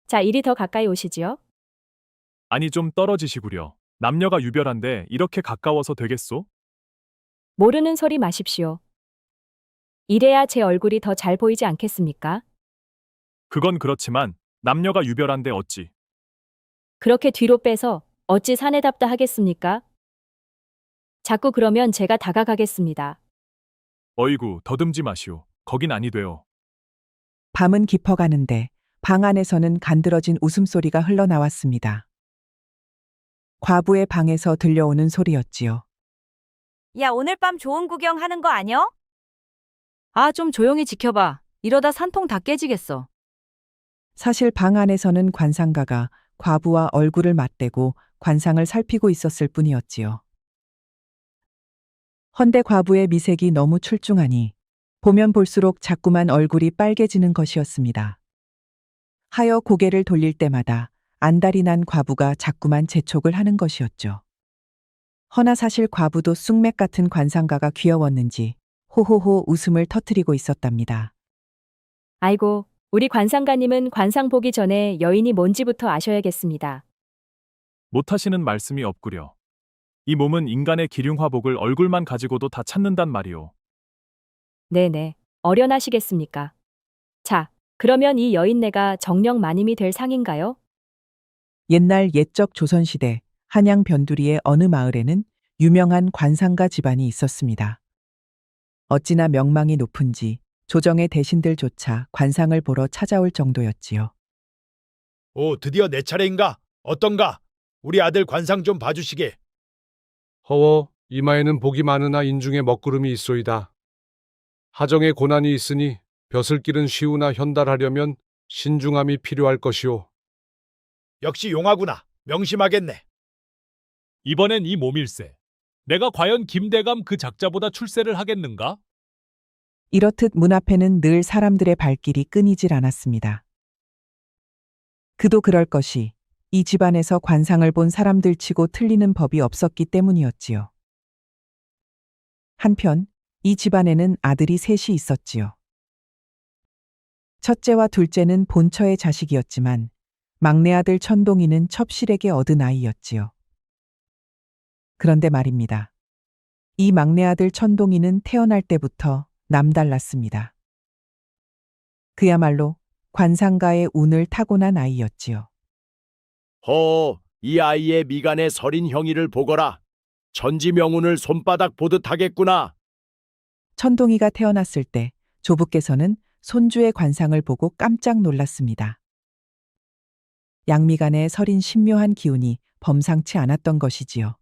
자, 이리 더 가까이 오시지요. 아니 좀 떨어지시구려. 남녀가 유별한데 이렇게 가까워서 되겠소? 모르는 소리 마십시오. 이래야 제 얼굴이 더 잘 보이지 않겠습니까? 그건 그렇지만 남녀가 유별한데 어찌? 그렇게 뒤로 빼서 어찌 사내답다 하겠습니까? 자꾸 그러면 제가 다가가겠습니다. 어이구 더듬지 마시오. 거긴 아니 돼요. 밤은 깊어가는데 방 안에서는 간드러진 웃음소리가 흘러나왔습니다. 과부의 방에서 들려오는 소리였지요. 야, 오늘 밤 좋은 구경 하는 거 아니여? 아, 좀 조용히 지켜봐. 이러다 산통 다 깨지겠어. 사실 방 안에서는 관상가가 과부와 얼굴을 맞대고 관상을 살피고 있었을 뿐이었지요. 헌데 과부의 미색이 너무 출중하니 보면 볼수록 자꾸만 얼굴이 빨개지는 것이었습니다. 하여 고개를 돌릴 때마다 안달이 난 과부가 자꾸만 재촉을 하는 것이었죠. 허나 사실 과부도 쑥맥 같은 관상가가 귀여웠는지 호호호 웃음을 터뜨리고 있었답니다. 아이고, 우리 관상가님은 관상 보기 전에 여인이 뭔지부터 아셔야겠습니다. 못하시는 말씀이 없구려. 이 몸은 인간의 기륭화복을 얼굴만 가지고도 다 찾는단 말이오. 네네, 어련하시겠습니까? 자, 그러면 이 여인네가 정령 마님이 될 상인가요? 옛날 옛적 조선시대 한양 변두리의 어느 마을에는 유명한 관상가 집안이 있었습니다. 어찌나 명망이 높은지 조정의 대신들조차 관상을 보러 찾아올 정도였지요. 오, 드디어 내 차례인가? 어떤가? 우리 아들 관상 좀 봐주시게. 허워 이마에는 복이 많으나 인중에 먹구름이 있소이다. 하정에 고난이 있으니 벼슬 길은 쉬우나 현달하려면 신중함이 필요할 것이오. 역시 용하구나. 명심하겠네. 이번엔 이 몸일세. 내가 과연 김대감 그 작자보다 출세를 하겠는가? 이렇듯 문 앞에는 늘 사람들의 발길이 끊이질 않았습니다. 그도 그럴 것이 이 집안에서 관상을 본 사람들 치고 틀리는 법이 없었기 때문이었지요. 한편 이 집안에는 아들이 셋이 있었지요. 첫째와 둘째는 본처의 자식이었지만 막내 아들 천동이는 첩실에게 얻은 아이였지요. 그런데 말입니다. 이 막내 아들 천동이는 태어날 때부터 남달랐습니다. 그야말로 관상가의 운을 타고난 아이였지요. 허, 이 아이의 미간에 서린 형이를 보거라. 천지명운을 손바닥 보듯 하겠구나. 천동이가 태어났을 때 조부께서는 손주의 관상을 보고 깜짝 놀랐습니다. 양미간에 서린 신묘한 기운이 범상치 않았던 것이지요.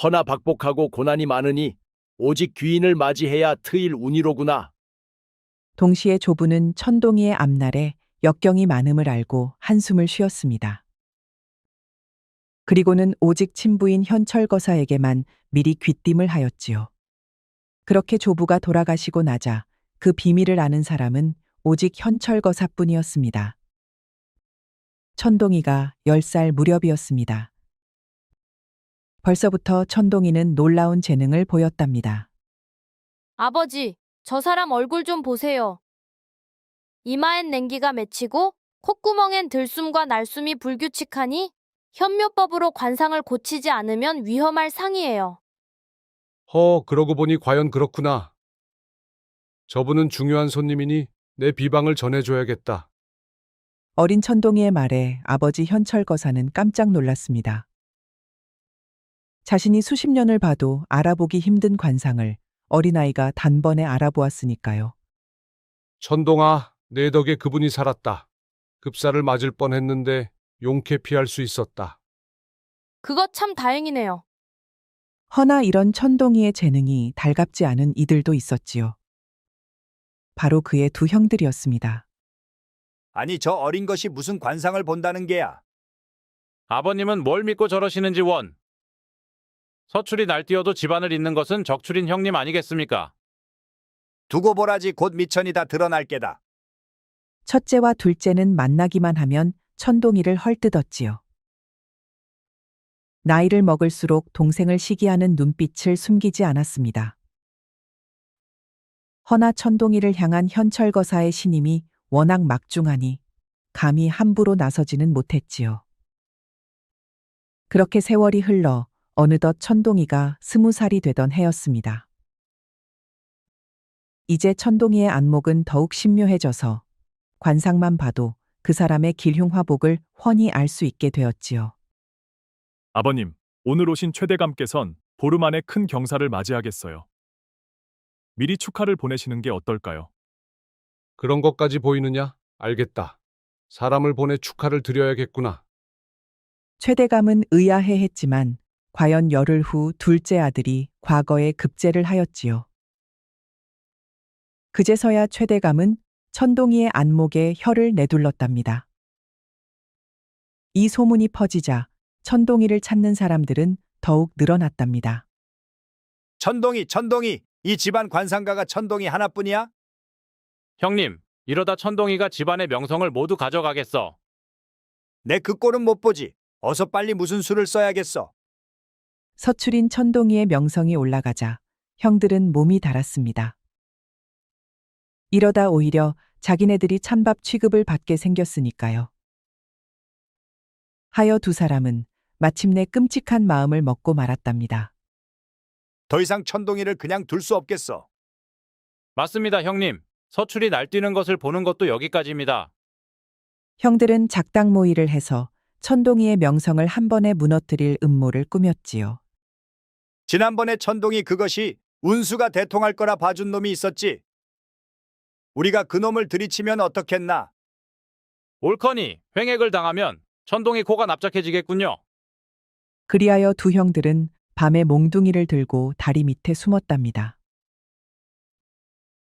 허나 박복하고 고난이 많으니 오직 귀인을 맞이해야 트일 운이로구나. 동시에 조부는 천동이의 앞날에 역경이 많음을 알고 한숨을 쉬었습니다. 그리고는 오직 친부인 현철거사에게만 미리 귀띔을 하였지요. 그렇게 조부가 돌아가시고 나자 그 비밀을 아는 사람은 오직 현철거사뿐이었습니다. 천동이가 10살 무렵이었습니다. 벌써부터 천동이는 놀라운 재능을 보였답니다. 아버지, 저 사람 얼굴 좀 보세요. 이마엔 냉기가 맺히고 콧구멍엔 들숨과 날숨이 불규칙하니 현묘법으로 관상을 고치지 않으면 위험할 상이에요. 그러고 보니 과연 그렇구나. 저분은 중요한 손님이니 내 비방을 전해줘야겠다. 어린 천동이의 말에 아버지 현철거사는 깜짝 놀랐습니다. 자신이 수십 년을 봐도 알아보기 힘든 관상을 어린아이가 단번에 알아보았으니까요. 천동아, 내 덕에 그분이 살았다. 급사를 맞을 뻔했는데 용케 피할 수 있었다. 그거 참 다행이네요. 허나 이런 천동이의 재능이 달갑지 않은 이들도 있었지요. 바로 그의 두 형들이었습니다. 아니 저 어린 것이 무슨 관상을 본다는 게야. 아버님은 뭘 믿고 저러시는지 원. 서출이 날뛰어도 집안을 잇는 것은 적출인 형님 아니겠습니까? 두고 보라지 곧 미천이 다 드러날 게다. 첫째와 둘째는 만나기만 하면 천동이를 헐뜯었지요. 나이를 먹을수록 동생을 시기하는 눈빛을 숨기지 않았습니다. 허나 천동이를 향한 현철거사의 신임이 워낙 막중하니 감히 함부로 나서지는 못했지요. 그렇게 세월이 흘러 어느덧 천동이가 20살이 되던 해였습니다. 이제 천동이의 안목은 더욱 신묘해져서 관상만 봐도 그 사람의 길흉화복을 훤히 알 수 있게 되었지요. 아버님, 오늘 오신 최대감께선 보름 안에 큰 경사를 맞이하겠어요. 미리 축하를 보내시는 게 어떨까요? 그런 것까지 보이느냐? 알겠다. 사람을 보내 축하를 드려야겠구나. 최대감은 의아해했지만 과연 열흘 후 둘째 아들이 과거에 급제를 하였지요. 그제서야 최대감은 천동이의 안목에 혀를 내둘렀답니다. 이 소문이 퍼지자 천동이를 찾는 사람들은 더욱 늘어났답니다. 천동이, 이 집안 관상가가 천동이 하나뿐이야? 형님, 이러다 천동이가 집안의 명성을 모두 가져가겠어. 내 그 꼴은 못 보지. 어서 빨리 무슨 수를 써야겠어. 서출인 천동이의 명성이 올라가자 형들은 몸이 달았습니다. 이러다 오히려 자기네들이 찬밥 취급을 받게 생겼으니까요. 하여 두 사람은 마침내 끔찍한 마음을 먹고 말았답니다. 더 이상 천동이를 그냥 둘 수 없겠어. 맞습니다, 형님. 서출이 날뛰는 것을 보는 것도 여기까지입니다. 형들은 작당 모의를 해서 천동이의 명성을 한 번에 무너뜨릴 음모를 꾸몄지요. 지난번에 천동이 그것이 운수가 대통할 거라 봐준 놈이 있었지. 우리가 그 놈을 들이치면 어떻겠나? 옳거니 횡액을 당하면 천동이 코가 납작해지겠군요. 그리하여 두 형들은 밤에 몽둥이를 들고 다리 밑에 숨었답니다.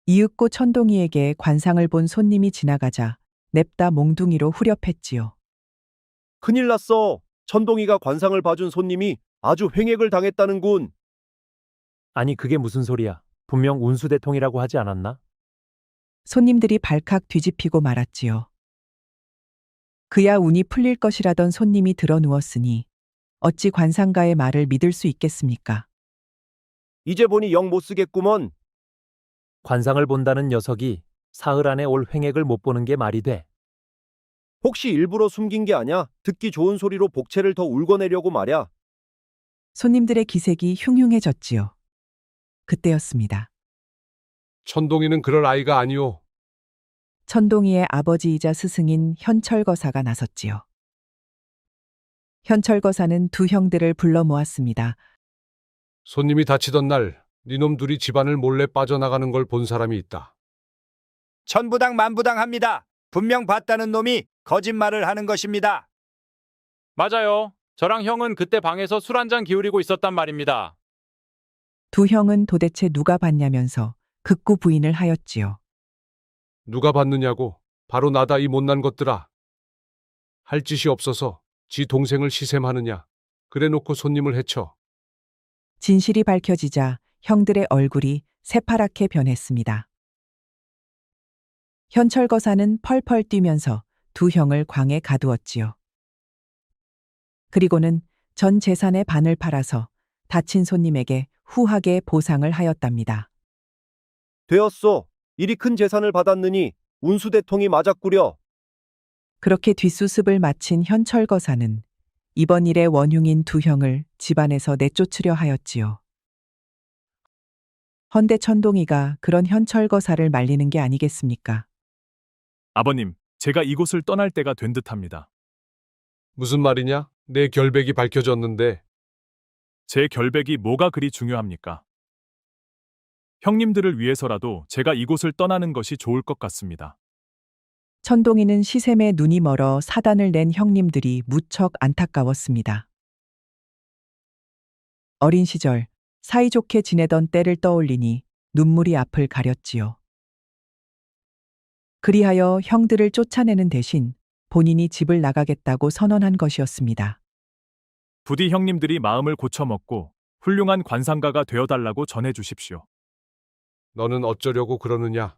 이윽고 천동이에게 관상을 본 손님이 지나가자 냅다 몽둥이로 후렵했지요. 큰일 났어. 천동이가 관상을 봐준 손님이 아주 횡액을 당했다는군. 아니 그게 무슨 소리야. 분명 운수대통이라고 하지 않았나? 손님들이 발칵 뒤집히고 말았지요. 그야 운이 풀릴 것이라던 손님이 들어 누웠으니 어찌 관상가의 말을 믿을 수 있겠습니까? 이제 보니 영 못 쓰겠구먼. 관상을 본다는 녀석이 사흘 안에 올 횡액을 못 보는 게 말이 돼. 혹시 일부러 숨긴 게 아냐? 듣기 좋은 소리로 복채를 더 울궈내려고 말야. 손님들의 기색이 흉흉해졌지요. 그때였습니다. 천동이는 그럴 아이가 아니오. 천동이의 아버지이자 스승인 현철거사가 나섰지요. 현철거사는 두 형들을 불러 모았습니다. 손님이 다치던 날 니놈 둘이 집안을 몰래 빠져나가는 걸 본 사람이 있다. 천부당 만부당합니다. 분명 봤다는 놈이 거짓말을 하는 것입니다. 맞아요. 저랑 형은 그때 방에서 술 한 잔 기울이고 있었단 말입니다. 두 형은 도대체 누가 봤냐면서 극구 부인을 하였지요. 누가 봤느냐고. 바로 나다 이 못난 것들아. 할 짓이 없어서 지 동생을 시샘하느냐. 그래놓고 손님을 해쳐. 진실이 밝혀지자 형들의 얼굴이 새파랗게 변했습니다. 현철거사는 펄펄 뛰면서 두 형을 광에 가두었지요. 그리고는 전 재산의 반을 팔아서 다친 손님에게 후하게 보상을 하였답니다. 되었소. 이리 큰 재산을 받았느니 운수대통이 맞았구려. 그렇게 뒷수습을 마친 현철거사는 이번 일의 원흉인 두 형을 집안에서 내쫓으려 하였지요. 헌데 천동이가 그런 현철거사를 말리는 게 아니겠습니까? 아버님, 제가 이곳을 떠날 때가 된 듯합니다. 무슨 말이냐? 내 결백이 밝혀졌는데. 제 결백이 뭐가 그리 중요합니까? 형님들을 위해서라도 제가 이곳을 떠나는 것이 좋을 것 같습니다. 천동이는 시샘에 눈이 멀어 사단을 낸 형님들이 무척 안타까웠습니다. 어린 시절 사이좋게 지내던 때를 떠올리니 눈물이 앞을 가렸지요. 그리하여 형들을 쫓아내는 대신 본인이 집을 나가겠다고 선언한 것이었습니다. 부디 형님들이 마음을 고쳐먹고 훌륭한 관상가가 되어달라고 전해주십시오. 너는 어쩌려고 그러느냐?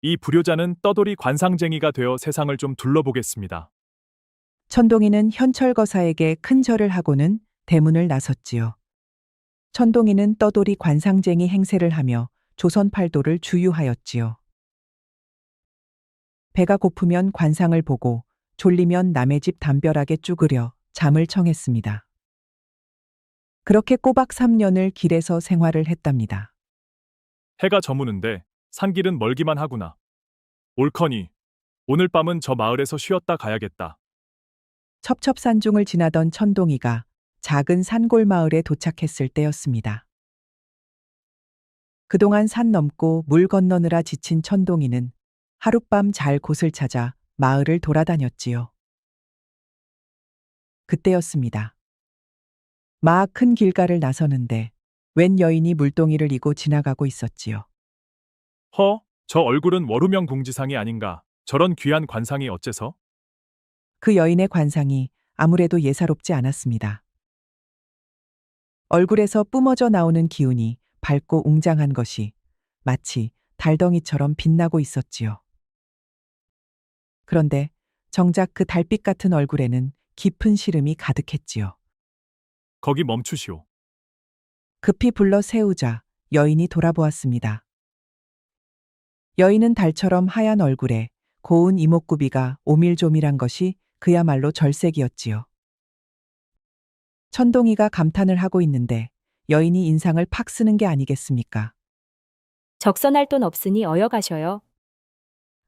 이 불효자는 떠돌이 관상쟁이가 되어 세상을 좀 둘러보겠습니다. 천동이는 현철거사에게 큰 절을 하고는 대문을 나섰지요. 천동이는 떠돌이 관상쟁이 행세를 하며 조선 팔도를 주유하였지요. 배가 고프면 관상을 보고 졸리면 남의 집 담벼락에 쭈그려 잠을 청했습니다. 그렇게 꼬박 3년을 길에서 생활을 했답니다. 해가 저무는데 산길은 멀기만 하구나. 옳거니 오늘 밤은 저 마을에서 쉬었다 가야겠다. 첩첩산중을 지나던 천동이가 작은 산골 마을에 도착했을 때였습니다. 그동안 산 넘고 물 건너느라 지친 천동이는 하룻밤 잘 곳을 찾아 마을을 돌아다녔지요. 그때였습니다. 막 큰 길가를 나서는데 웬 여인이 물동이를 이고 지나가고 있었지요. 저 얼굴은 월우명 궁지상이 아닌가. 저런 귀한 관상이 어째서? 그 여인의 관상이 아무래도 예사롭지 않았습니다. 얼굴에서 뿜어져 나오는 기운이 밝고 웅장한 것이 마치 달덩이처럼 빛나고 있었지요. 그런데 정작 그 달빛 같은 얼굴에는 깊은 시름이 가득했지요. 거기 멈추시오. 급히 불러 세우자 여인이 돌아보았습니다. 여인은 달처럼 하얀 얼굴에 고운 이목구비가 오밀조밀한 것이 그야말로 절색이었지요. 천동이가 감탄을 하고 있는데 여인이 인상을 팍 쓰는 게 아니겠습니까? 적선할 돈 없으니 어여 가셔요.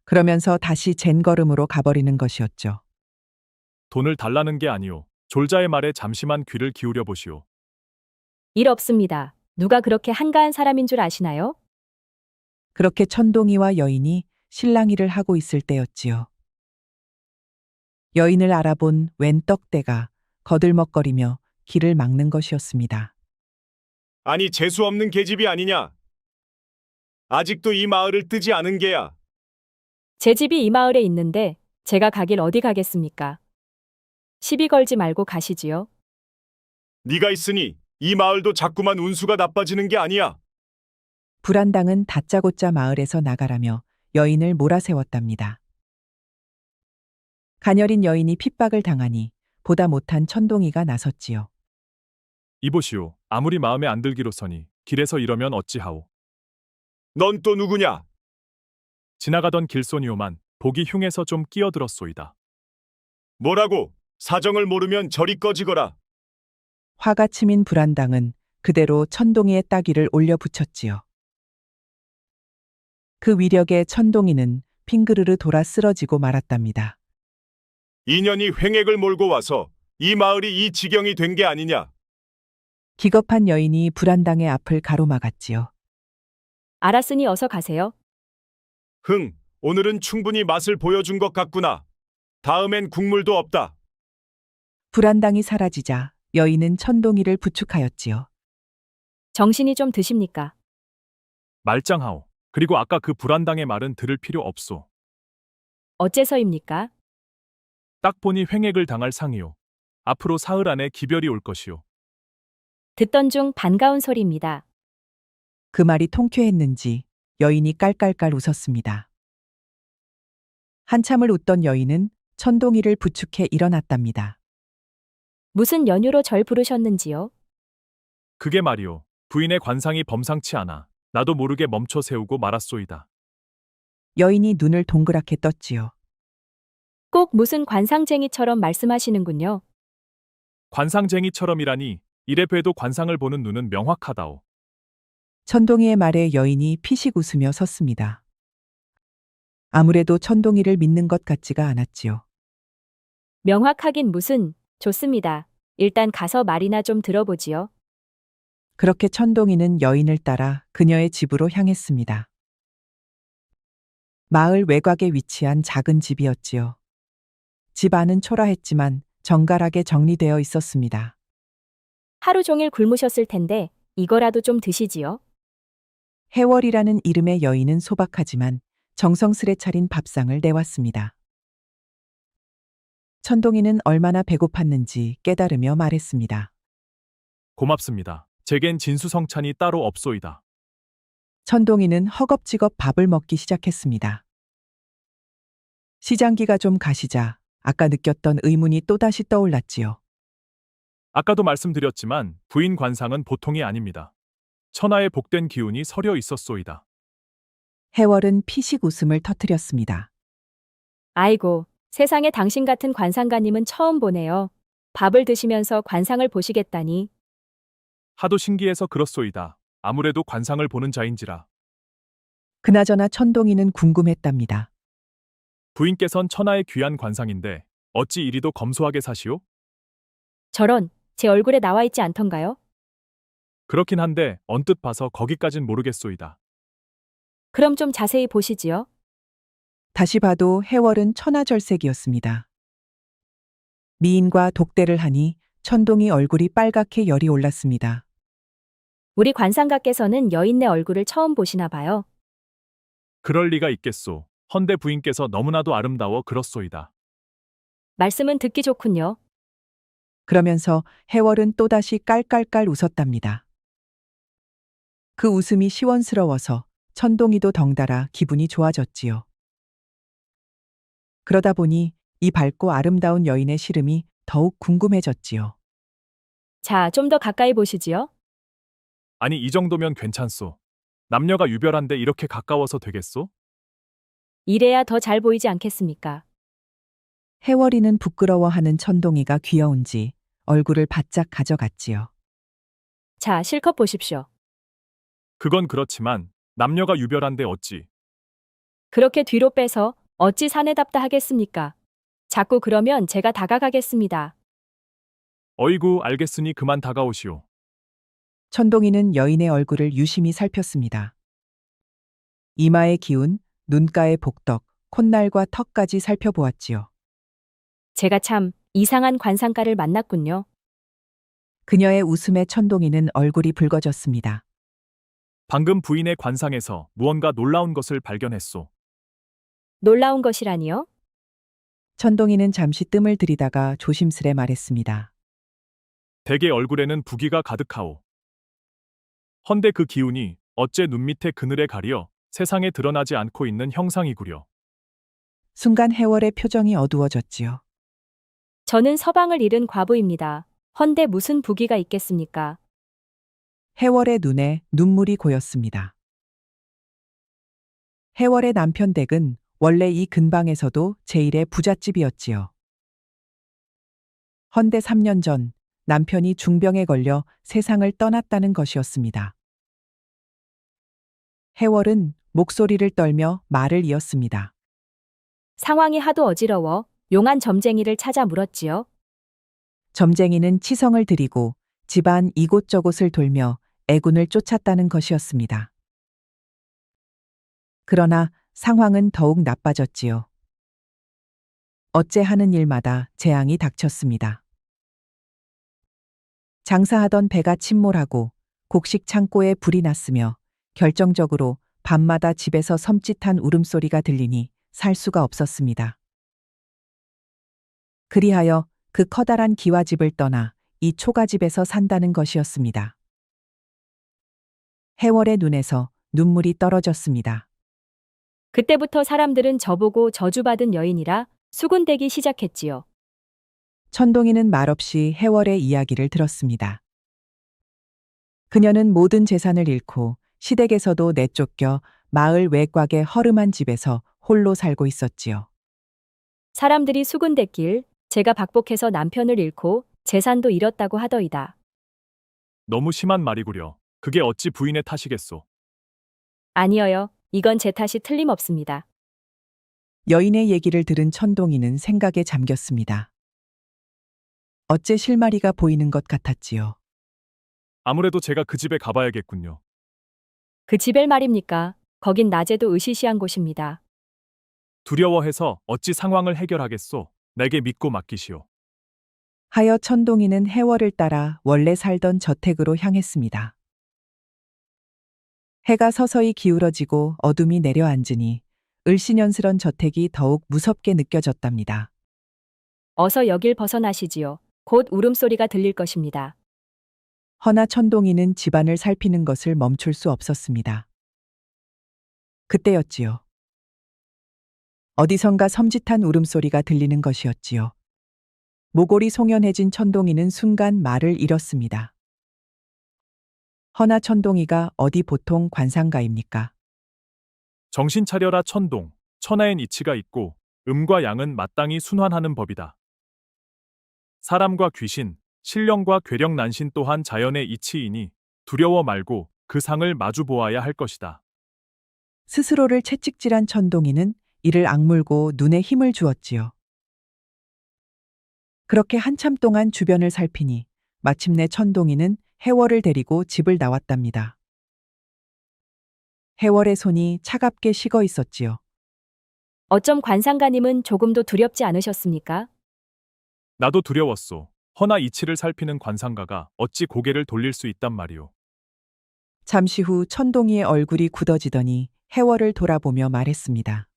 그러면서 다시 젠걸음으로 가버리는 것이었죠. 돈을 달라는 게 아니오. 졸자의 말에 잠시만 귀를 기울여 보시오. 일 없습니다. 누가 그렇게 한가한 사람인 줄 아시나요? 그렇게 천동이와 여인이 실랑이를 하고 있을 때였지요. 여인을 알아본 웬 떡대가 거들먹거리며 길을 막는 것이었습니다. 아니 재수 없는 계집이 아니냐? 아직도 이 마을을 뜨지 않은 게야. 제 집이 이 마을에 있는데 제가 가길 어디 가겠습니까? 시비 걸지 말고 가시지요. 네가 있으니 이 마을도 자꾸만 운수가 나빠지는 게 아니야. 불안당은 다짜고짜 마을에서 나가라며 여인을 몰아세웠답니다. 가녀린 여인이 핍박을 당하니 보다 못한 천동이가 나섰지요. 이보시오. 아무리 마음에 안 들기로서니 길에서 이러면 어찌하오. 넌 또 누구냐? 지나가던 길소니오만 보기 흉해서 좀 끼어들었소이다. 뭐라고? 사정을 모르면 저리 꺼지거라. 화가 치민 불안당은 그대로 천동이의 따귀를 올려 붙였지요. 그 위력에 천동이는 핑그르르 돌아 쓰러지고 말았답니다. 인연이 횡액을 몰고 와서 이 마을이 이 지경이 된 게 아니냐? 기겁한 여인이 불안당의 앞을 가로막았지요. 알았으니 어서 가세요. 오늘은 충분히 맛을 보여준 것 같구나. 다음엔 국물도 없다. 불안당이 사라지자 여인은 천동이를 부축하였지요. 정신이 좀 드십니까? 말짱하오. 그리고 아까 그 불안당의 말은 들을 필요 없소. 어째서입니까? 딱 보니 횡액을 당할 상이오. 앞으로 사흘 안에 기별이 올 것이오. 듣던 중 반가운 소리입니다. 그 말이 통쾌했는지 여인이 깔깔깔 웃었습니다. 한참을 웃던 여인은 천동이를 부축해 일어났답니다. 무슨 연유로 절 부르셨는지요? 그게 말이오. 부인의 관상이 범상치 않아. 나도 모르게 멈춰 세우고 말았소이다. 여인이 눈을 동그랗게 떴지요. 꼭 무슨 관상쟁이처럼 말씀하시는군요. 관상쟁이처럼이라니 이래 봬도 관상을 보는 눈은 명확하다오. 천동이의 말에 여인이 피식 웃으며 섰습니다. 아무래도 천동이를 믿는 것 같지가 않았지요. 명확하긴 무슨, 좋습니다. 일단 가서 말이나 좀 들어보지요. 그렇게 천동이는 여인을 따라 그녀의 집으로 향했습니다. 마을 외곽에 위치한 작은 집이었지요. 집 안은 초라했지만 정갈하게 정리되어 있었습니다. 하루 종일 굶으셨을 텐데 이거라도 좀 드시지요. 해월이라는 이름의 여인은 소박하지만 정성스레 차린 밥상을 내왔습니다. 천동이는 얼마나 배고팠는지 깨달으며 말했습니다. 고맙습니다. 제겐 진수성찬이 따로 없소이다. 천동이는 허겁지겁 밥을 먹기 시작했습니다. 시장기가 좀 가시자 아까 느꼈던 의문이 또다시 떠올랐지요. 아까도 말씀드렸지만 부인 관상은 보통이 아닙니다. 천하의 복된 기운이 서려 있었소이다. 해월은 피식 웃음을 터뜨렸습니다. 아이고, 세상에 당신 같은 관상가님은 처음 보네요. 밥을 드시면서 관상을 보시겠다니. 하도 신기해서 그렇소이다. 아무래도 관상을 보는 자인지라. 그나저나 천동이는 궁금했답니다. 부인께선 천하의 귀한 관상인데 어찌 이리도 검소하게 사시오? 저런, 제 얼굴에 나와 있지 않던가요? 그렇긴 한데 언뜻 봐서 거기까진 모르겠소이다. 그럼 좀 자세히 보시지요. 다시 봐도 해월은 천하절색이었습니다. 미인과 독대를 하니 천동이 얼굴이 빨갛게 열이 올랐습니다. 우리 관상가께서는 여인네 얼굴을 처음 보시나 봐요. 그럴 리가 있겠소. 헌데 부인께서 너무나도 아름다워 그렇소이다. 말씀은 듣기 좋군요. 그러면서 해월은 또다시 깔깔깔 웃었답니다. 그 웃음이 시원스러워서 천동이도 덩달아 기분이 좋아졌지요. 그러다 보니 이 밝고 아름다운 여인의 시름이 더욱 궁금해졌지요. 자, 좀 더 가까이 보시지요. 아니 이 정도면 괜찮소. 남녀가 유별한데 이렇게 가까워서 되겠소? 이래야 더 잘 보이지 않겠습니까? 해월이는 부끄러워하는 천동이가 귀여운지 얼굴을 바짝 가져갔지요. 자, 실컷 보십시오. 그건 그렇지만 남녀가 유별한데 어찌. 그렇게 뒤로 빼서 어찌 사내답다 하겠습니까? 자꾸 그러면 제가 다가가겠습니다. 어이구 알겠으니 그만 다가오시오. 천동이는 여인의 얼굴을 유심히 살폈습니다. 이마의 기운, 눈가의 복덕, 콧날과 턱까지 살펴보았지요. 제가 참 이상한 관상가를 만났군요. 그녀의 웃음에 천동이는 얼굴이 붉어졌습니다. 방금 부인의 관상에서 무언가 놀라운 것을 발견했소. 놀라운 것이라니요? 천동이는 잠시 뜸을 들이다가 조심스레 말했습니다. 대개 얼굴에는 부기가 가득하오. 헌데 그 기운이 어째 눈 밑에 그늘에 가려 세상에 드러나지 않고 있는 형상이구려. 순간 해월의 표정이 어두워졌지요. 저는 서방을 잃은 과부입니다. 헌데 무슨 부기가 있겠습니까? 해월의 눈에 눈물이 고였습니다. 해월의 남편 댁은 원래 이 근방에서도 제1의 부잣집이었지요. 헌데 3년 전 남편이 중병에 걸려 세상을 떠났다는 것이었습니다. 해월은 목소리를 떨며 말을 이었습니다. 상황이 하도 어지러워 용한 점쟁이를 찾아 물었지요. 점쟁이는 치성을 들이고 집안 이곳저곳을 돌며 애군을 쫓았다는 것이었습니다. 그러나 상황은 더욱 나빠졌지요. 어째 하는 일마다 재앙이 닥쳤습니다. 장사하던 배가 침몰하고 곡식 창고에 불이 났으며 결정적으로 밤마다 집에서 섬찟한 울음소리가 들리니 살 수가 없었습니다. 그리하여 그 커다란 기와집을 떠나 이 초가집에서 산다는 것이었습니다. 해월의 눈에서 눈물이 떨어졌습니다. 그때부터 사람들은 저보고 저주받은 여인이라 수군대기 시작했지요. 천동이는 말없이 해월의 이야기를 들었습니다. 그녀는 모든 재산을 잃고 시댁에서도 내쫓겨 마을 외곽의 허름한 집에서 홀로 살고 있었지요. 사람들이 수군댔길 제가 박복해서 남편을 잃고 재산도 잃었다고 하더이다. 너무 심한 말이구려. 그게 어찌 부인의 탓이겠소. 아니어요. 이건 제 탓이 틀림없습니다. 여인의 얘기를 들은 천동이는 생각에 잠겼습니다. 어째 실마리가 보이는 것 같았지요. 아무래도 제가 그 집에 가봐야겠군요. 그 집엘 말입니까? 거긴 낮에도 으시시한 곳입니다. 두려워해서 어찌 상황을 해결하겠소. 내게 믿고 맡기시오. 하여 천동이는 해월을 따라 원래 살던 저택으로 향했습니다. 해가 서서히 기울어지고 어둠이 내려앉으니 을씨년스런 저택이 더욱 무섭게 느껴졌답니다. 어서 여길 벗어나시지요. 곧 울음소리가 들릴 것입니다. 허나 천동이는 집안을 살피는 것을 멈출 수 없었습니다. 그때였지요. 어디선가 섬찟한 울음소리가 들리는 것이었지요. 모골이 송연해진 천동이는 순간 말을 잃었습니다. 허나 천동이가 어디 보통 관상가입니까? 정신 차려라 천동. 천하엔 이치가 있고 음과 양은 마땅히 순환하는 법이다. 사람과 귀신, 신령과 괴력 난신 또한 자연의 이치이니 두려워 말고 그 상을 마주 보아야 할 것이다. 스스로를 채찍질한 천동이는 이를 악물고 눈에 힘을 주었지요. 그렇게 한참 동안 주변을 살피니 마침내 천동이는 해월을 데리고 집을 나왔답니다. 해월의 손이 차갑게 식어 있었지요. 어쩜 관상가님은 조금도 두렵지 않으셨습니까? 나도 두려웠소. 허나 이치를 살피는 관상가가 어찌 고개를 돌릴 수 있단 말이오. 잠시 후 천동이의 얼굴이 굳어지더니 해월을 돌아보며 말했습니다.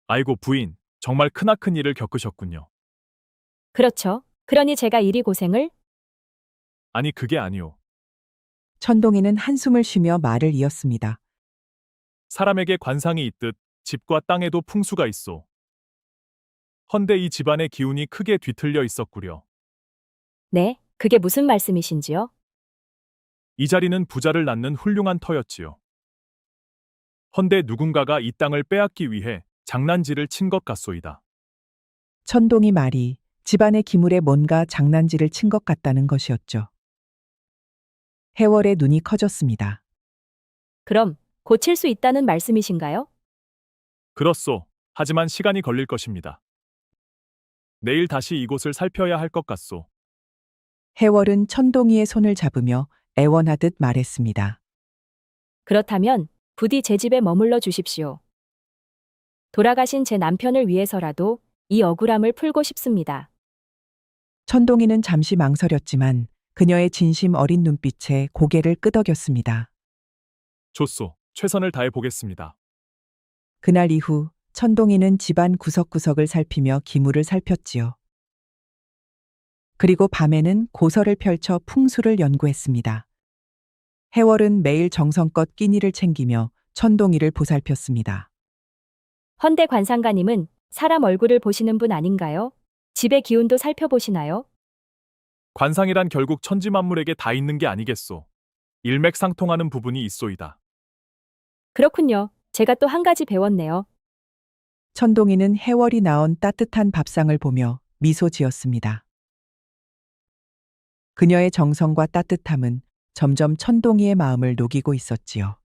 아이고 부인, 정말 크나큰 일을 겪으셨군요. 그렇죠. 그러니 제가 이리 고생을? 아니 그게 아니오. 천동이는 한숨을 쉬며 말을 이었습니다. 사람에게 관상이 있듯 집과 땅에도 풍수가 있소. 헌데 이 집안의 기운이 크게 뒤틀려 있었구려. 네, 그게 무슨 말씀이신지요? 이 자리는 부자를 낳는 훌륭한 터였지요. 헌데 누군가가 이 땅을 빼앗기 위해 장난질을 친 것 같소이다. 천동이 말이 집안의 기물에 뭔가 장난질을 친 것 같다는 것이었죠. 해월의 눈이 커졌습니다. 그럼 고칠 수 있다는 말씀이신가요? 그렇소. 하지만 시간이 걸릴 것입니다. 내일 다시 이곳을 살펴야 할 것 같소. 해월은 천동이의 손을 잡으며 애원하듯 말했습니다. 그렇다면 부디 제 집에 머물러 주십시오. 돌아가신 제 남편을 위해서라도 이 억울함을 풀고 싶습니다. 천동이는 잠시 망설였지만 그녀의 진심 어린 눈빛에 고개를 끄덕였습니다. 좋소. 최선을 다해 보겠습니다. 그날 이후 천동이는 집안 구석구석을 살피며 기물을 살폈지요. 그리고 밤에는 고서를 펼쳐 풍수를 연구했습니다. 해월은 매일 정성껏 끼니를 챙기며 천동이를 보살폈습니다. 헌데 관상가님은 사람 얼굴을 보시는 분 아닌가요? 집의 기운도 살펴보시나요? 관상이란 결국 천지만물에게 다 있는 게 아니겠소. 일맥상통하는 부분이 있소이다. 그렇군요. 제가 또 한 가지 배웠네요. 천동이는 해월이 나온 따뜻한 밥상을 보며 미소 지었습니다. 그녀의 정성과 따뜻함은 점점 천동이의 마음을 녹이고 있었지요.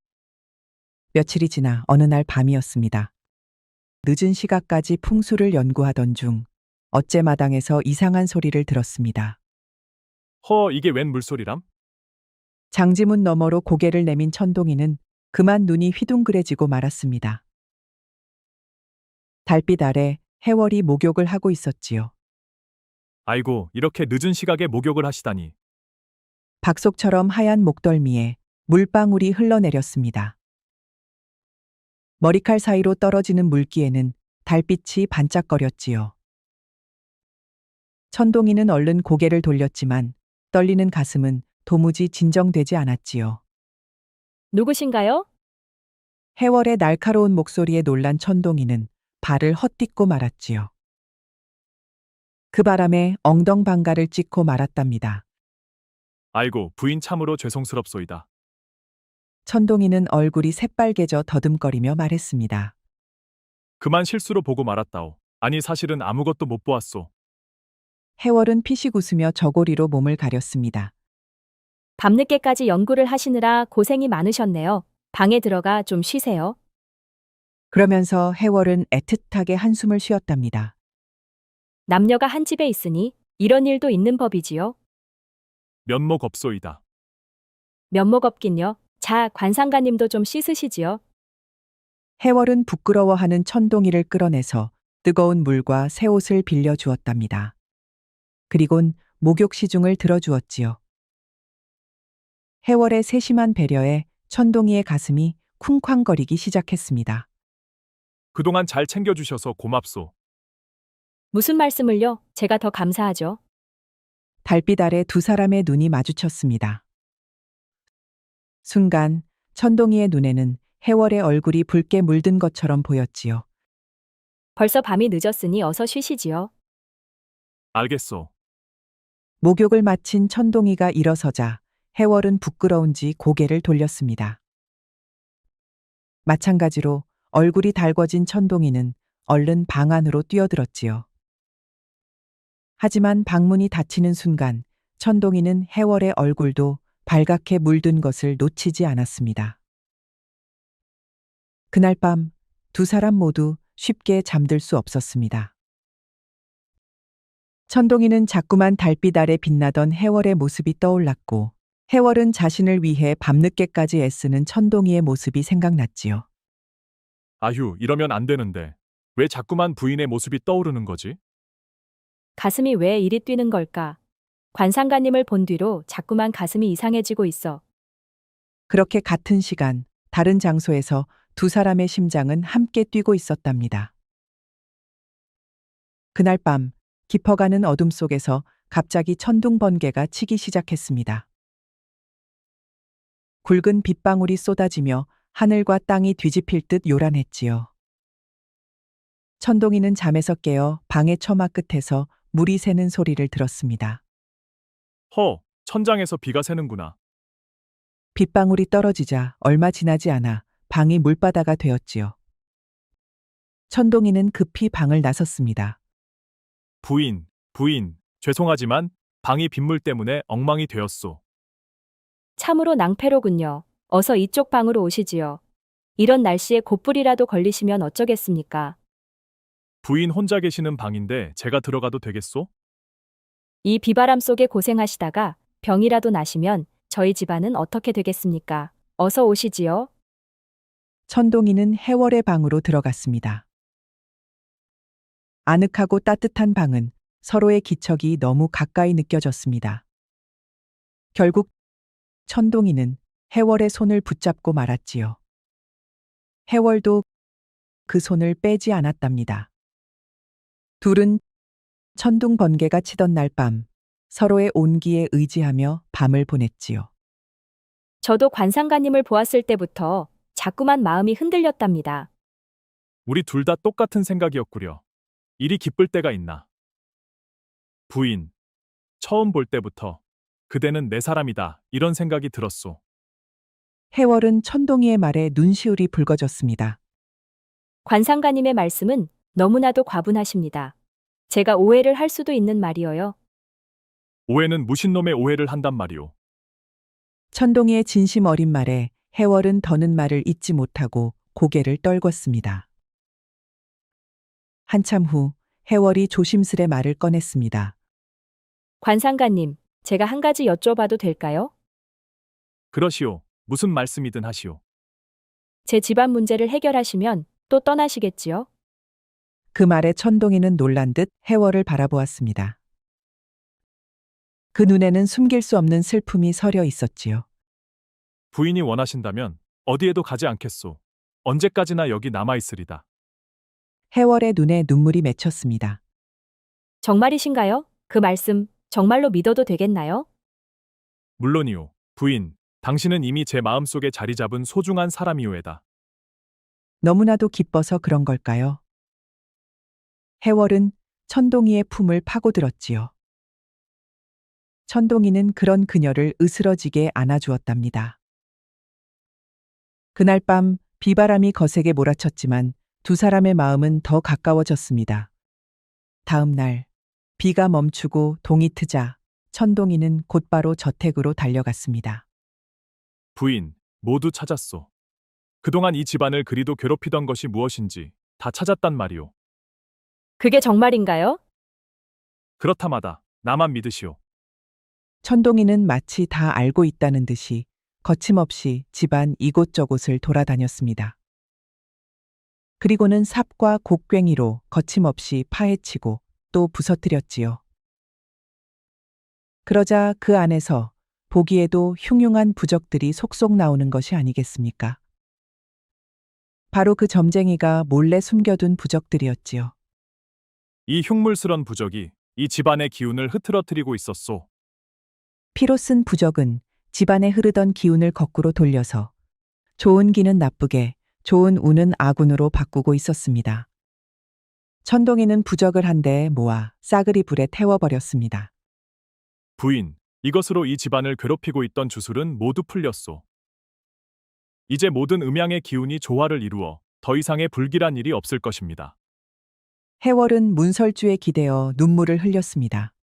며칠이 지나 어느 날 밤이었습니다. 늦은 시각까지 풍수를 연구하던 중 어째 마당에서 이상한 소리를 들었습니다. 이게 웬 물소리람? 장지문 너머로 고개를 내민 천동이는 그만 눈이 휘둥그레지고 말았습니다. 달빛 아래 해월이 목욕을 하고 있었지요. 아이고, 이렇게 늦은 시각에 목욕을 하시다니. 박속처럼 하얀 목덜미에 물방울이 흘러내렸습니다. 머리칼 사이로 떨어지는 물기에는 달빛이 반짝거렸지요. 천동이는 얼른 고개를 돌렸지만 떨리는 가슴은 도무지 진정되지 않았지요. 누구신가요? 해월의 날카로운 목소리에 놀란 천동이는 발을 헛딛고 말았지요. 그 바람에 엉덩방가를 찍고 말았답니다. 아이고, 부인 참으로 죄송스럽소이다. 천동이는 얼굴이 새빨개져 더듬거리며 말했습니다. 그만 실수로 보고 말았다오. 아니 사실은 아무것도 못 보았소. 해월은 피식 웃으며 저고리로 몸을 가렸습니다. 밤늦게까지 연구를 하시느라 고생이 많으셨네요. 방에 들어가 좀 쉬세요. 그러면서 해월은 애틋하게 한숨을 쉬었답니다. 남녀가 한 집에 있으니 이런 일도 있는 법이지요. 면목 없소이다. 면목 없긴요. 자, 관상가님도 좀 씻으시지요. 해월은 부끄러워하는 천동이를 끌어내서 뜨거운 물과 새 옷을 빌려 주었답니다. 그리곤 목욕 시중을 들어주었지요. 해월의 세심한 배려에 천동이의 가슴이 쿵쾅거리기 시작했습니다. 그동안 잘 챙겨주셔서 고맙소. 무슨 말씀을요? 제가 더 감사하죠. 달빛 아래 두 사람의 눈이 마주쳤습니다. 순간 천동이의 눈에는 해월의 얼굴이 붉게 물든 것처럼 보였지요. 벌써 밤이 늦었으니 어서 쉬시지요. 알겠소. 목욕을 마친 천동이가 일어서자 해월은 부끄러운지 고개를 돌렸습니다. 마찬가지로 얼굴이 달궈진 천동이는 얼른 방 안으로 뛰어들었지요. 하지만 방문이 닫히는 순간 천동이는 해월의 얼굴도 발갛게 물든 것을 놓치지 않았습니다. 그날 밤 두 사람 모두 쉽게 잠들 수 없었습니다. 천동이는 자꾸만 달빛 아래 빛나던 해월의 모습이 떠올랐고 해월은 자신을 위해 밤늦게까지 애쓰는 천동이의 모습이 생각났지요. 아휴, 이러면 안 되는데. 왜 자꾸만 부인의 모습이 떠오르는 거지? 가슴이 왜 이리 뛰는 걸까? 관상가님을 본 뒤로 자꾸만 가슴이 이상해지고 있어. 그렇게 같은 시간 다른 장소에서 두 사람의 심장은 함께 뛰고 있었답니다. 그날 밤 깊어가는 어둠 속에서 갑자기 천둥 번개가 치기 시작했습니다. 굵은 빗방울이 쏟아지며 하늘과 땅이 뒤집힐 듯 요란했지요. 천동이는 잠에서 깨어 방의 처마 끝에서 물이 새는 소리를 들었습니다. 천장에서 비가 새는구나. 빗방울이 떨어지자 얼마 지나지 않아 방이 물바다가 되었지요. 천동이는 급히 방을 나섰습니다. 부인, 죄송하지만 방이 빗물 때문에 엉망이 되었소. 참으로 낭패로군요. 어서 이쪽 방으로 오시지요. 이런 날씨에 곧불이라도 걸리시면 어쩌겠습니까? 부인 혼자 계시는 방인데 제가 들어가도 되겠소? 이 비바람 속에 고생하시다가 병이라도 나시면 저희 집안은 어떻게 되겠습니까? 어서 오시지요. 천동이는 해월의 방으로 들어갔습니다. 아늑하고 따뜻한 방은 서로의 기척이 너무 가까이 느껴졌습니다. 결국 천동이는 해월의 손을 붙잡고 말았지요. 해월도 그 손을 빼지 않았답니다. 둘은 천둥 번개가 치던 날 밤 서로의 온기에 의지하며 밤을 보냈지요. 저도 관상가님을 보았을 때부터 자꾸만 마음이 흔들렸답니다. 우리 둘 다 똑같은 생각이었구려. 이리 기쁠 때가 있나. 부인, 처음 볼 때부터 그대는 내 사람이다 이런 생각이 들었소. 해월은 천동이의 말에 눈시울이 붉어졌습니다. 관상가님의 말씀은 너무나도 과분하십니다. 제가 오해를 할 수도 있는 말이어요. 오해는 무신놈의 오해를 한단 말이오. 천동이의 진심 어린 말에 해월은 더는 말을 잇지 못하고 고개를 떨궜습니다. 한참 후 해월이 조심스레 말을 꺼냈습니다. 관상가님, 제가 한 가지 여쭤봐도 될까요? 그러시오. 무슨 말씀이든 하시오. 제 집안 문제를 해결하시면 또 떠나시겠지요? 그 말에 천동이는 놀란 듯 해월을 바라보았습니다. 그 눈에는 숨길 수 없는 슬픔이 서려 있었지요. 부인이 원하신다면 어디에도 가지 않겠소. 언제까지나 여기 남아있으리다. 해월의 눈에 눈물이 맺혔습니다. 정말이신가요? 그 말씀 정말로 믿어도 되겠나요? 물론이오. 부인, 당신은 이미 제 마음속에 자리 잡은 소중한 사람이오에다. 너무나도 기뻐서 그런 걸까요? 해월은 천동이의 품을 파고들었지요. 천동이는 그런 그녀를 으스러지게 안아주었답니다. 그날 밤 비바람이 거세게 몰아쳤지만 두 사람의 마음은 더 가까워졌습니다. 다음 날 비가 멈추고 동이 트자 천동이는 곧바로 저택으로 달려갔습니다. 부인, 모두 찾았소. 그동안 이 집안을 그리도 괴롭히던 것이 무엇인지 다 찾았단 말이오. 그게 정말인가요? 그렇다마다 나만 믿으시오. 천동이는 마치 다 알고 있다는 듯이 거침없이 집안 이곳저곳을 돌아다녔습니다. 그리고는 삽과 곡괭이로 거침없이 파헤치고 또 부서뜨렸지요. 그러자 그 안에서 보기에도 흉흉한 부적들이 속속 나오는 것이 아니겠습니까? 바로 그 점쟁이가 몰래 숨겨둔 부적들이었지요. 이 흉물스런 부적이 이 집안의 기운을 흐트러뜨리고 있었소. 피로 쓴 부적은 집안에 흐르던 기운을 거꾸로 돌려서 좋은 기는 나쁘게, 좋은 운은 아군으로 바꾸고 있었습니다. 천동이는 부적을 한 대에 모아 싸그리 불에 태워버렸습니다. 부인, 이것으로 이 집안을 괴롭히고 있던 주술은 모두 풀렸소. 이제 모든 음양의 기운이 조화를 이루어 더 이상의 불길한 일이 없을 것입니다. 해월은 문설주에 기대어 눈물을 흘렸습니다.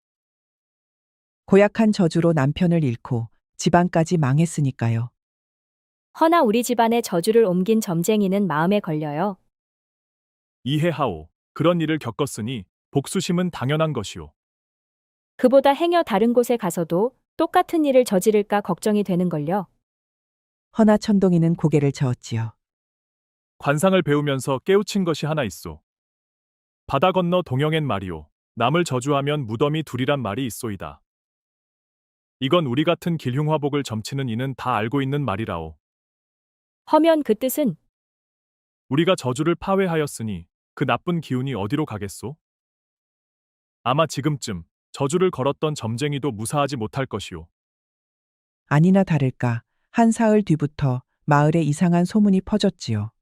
고약한 저주로 남편을 잃고 집안까지 망했으니까요. 허나 우리 집안에 저주를 옮긴 점쟁이는 마음에 걸려요. 이해하오. 그런 일을 겪었으니 복수심은 당연한 것이오. 그보다 행여 다른 곳에 가서도 똑같은 일을 저지를까 걱정이 되는걸요. 허나 천동이는 고개를 저었지요. 관상을 배우면서 깨우친 것이 하나 있소. 바다 건너 동영엔 말이오. 남을 저주하면 무덤이 둘이란 말이 있소이다. 이건 우리 같은 길흉화복을 점치는 이는 다 알고 있는 말이라오. 허면 그 뜻은 우리가 저주를 파회하였으니 그 나쁜 기운이 어디로 가겠소? 아마 지금쯤 저주를 걸었던 점쟁이도 무사하지 못할 것이오. 아니나 다를까 한 사흘 뒤부터 마을에 이상한 소문이 퍼졌지요.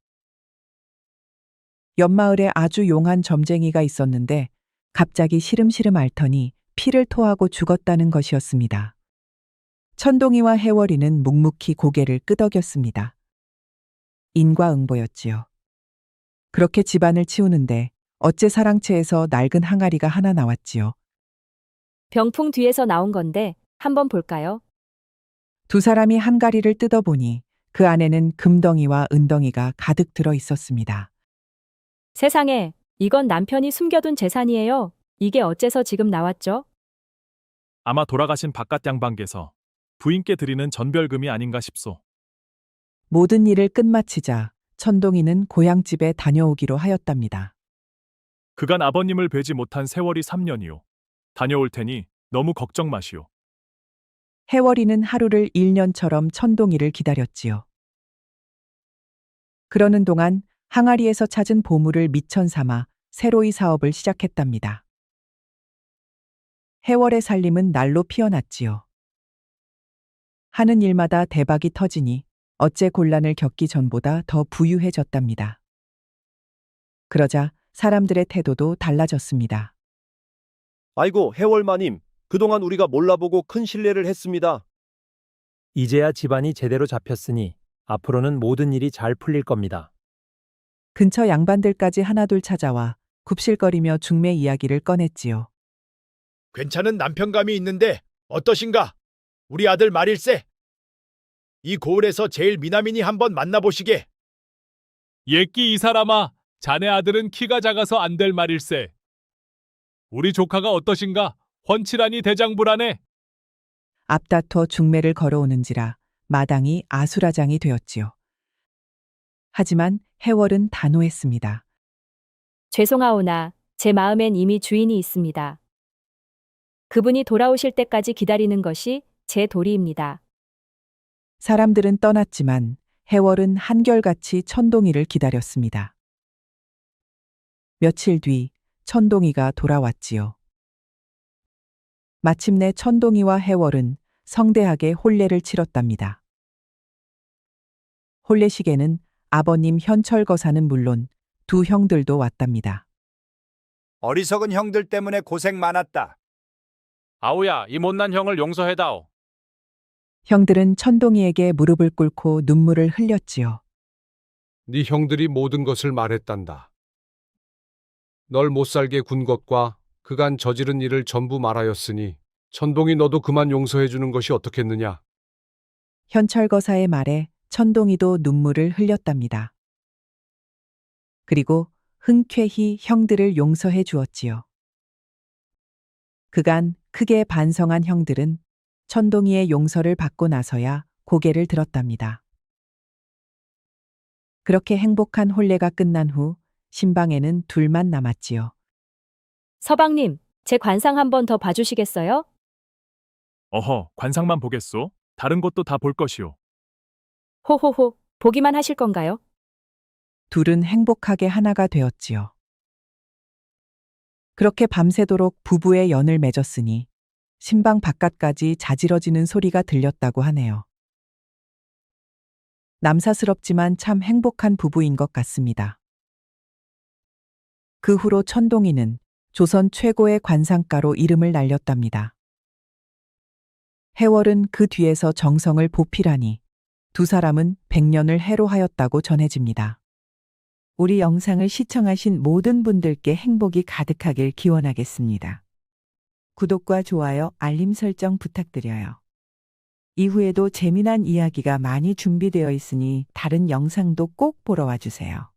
옆마을에 아주 용한 점쟁이가 있었는데 갑자기 시름시름 앓더니 피를 토하고 죽었다는 것이었습니다. 천동이와 해월이는 묵묵히 고개를 끄덕였습니다. 인과응보였지요. 그렇게 집안을 치우는데 어째 사랑채에서 낡은 항아리가 하나 나왔지요. 병풍 뒤에서 나온 건데 한번 볼까요? 두 사람이 항아리를 뜯어보니 그 안에는 금덩이와 은덩이가 가득 들어 있었습니다. 세상에, 이건 남편이 숨겨둔 재산이에요. 이게 어째서 지금 나왔죠? 아마 돌아가신 바깥 양반께서 부인께 드리는 전별금이 아닌가 싶소. 모든 일을 끝마치자 천동이는 고향집에 다녀오기로 하였답니다. 그간 아버님을 뵈지 못한 세월이 3년이오. 다녀올 테니 너무 걱정 마시오. 해월이는 하루를 1년처럼 천동이를 기다렸지요. 그러는 동안 항아리에서 찾은 보물을 미천 삼아 새로이 사업을 시작했답니다. 해월의 살림은 날로 피어났지요. 하는 일마다 대박이 터지니 어째 곤란을 겪기 전보다 더 부유해졌답니다. 그러자 사람들의 태도도 달라졌습니다. 아이고, 해월마님. 그동안 우리가 몰라보고 큰 실례를 했습니다. 이제야 집안이 제대로 잡혔으니 앞으로는 모든 일이 잘 풀릴 겁니다. 근처 양반들까지 하나둘 찾아와 굽실거리며 중매 이야기를 꺼냈지요. 괜찮은 남편감이 있는데 어떠신가? 우리 아들 말일세. 이 고을에서 제일 미남이니 한번 만나보시게. 예끼 이 사람아, 자네 아들은 키가 작아서 안 될 말일세. 우리 조카가 어떠신가? 훤칠하니 대장부라네. 앞다퉈 중매를 걸어오는지라 마당이 아수라장이 되었지요. 하지만 해월은 단호했습니다. 죄송하오나 제 마음엔 이미 주인이 있습니다. 그분이 돌아오실 때까지 기다리는 것이 제 도리입니다. 사람들은 떠났지만 해월은 한결같이 천동이를 기다렸습니다. 며칠 뒤 천동이가 돌아왔지요. 마침내 천동이와 해월은 성대하게 혼례를 치렀답니다. 혼례식에는 아버님 현철거사는 물론 두 형들도 왔답니다. 어리석은 형들 때문에 고생 많았다. 아우야, 이 못난 형을 용서해다오. 형들은 천동이에게 무릎을 꿇고 눈물을 흘렸지요. 네 형들이 모든 것을 말했단다. 널 못살게 군 것과 그간 저지른 일을 전부 말하였으니 천동이 너도 그만 용서해 주는 것이 어떻겠느냐. 현철거사의 말에 천동이도 눈물을 흘렸답니다. 그리고 흔쾌히 형들을 용서해 주었지요. 그간 크게 반성한 형들은 천동이의 용서를 받고 나서야 고개를 들었답니다. 그렇게 행복한 혼례가 끝난 후 신방에는 둘만 남았지요. 서방님, 제 관상 한 번 더 봐주시겠어요? 어허, 관상만 보겠소? 다른 것도 다 볼 것이오. 호호호, 보기만 하실 건가요? 둘은 행복하게 하나가 되었지요. 그렇게 밤새도록 부부의 연을 맺었으니 신방 바깥까지 자지러지는 소리가 들렸다고 하네요. 남사스럽지만 참 행복한 부부인 것 같습니다. 그 후로 천동이는 조선 최고의 관상가로 이름을 날렸답니다. 해월은 그 뒤에서 정성을 보필하니 두 사람은 100년을 해로하였다고 전해집니다. 우리 영상을 시청하신 모든 분들께 행복이 가득하길 기원하겠습니다. 구독과 좋아요, 알림 설정 부탁드려요. 이후에도 재미난 이야기가 많이 준비되어 있으니 다른 영상도 꼭 보러 와주세요.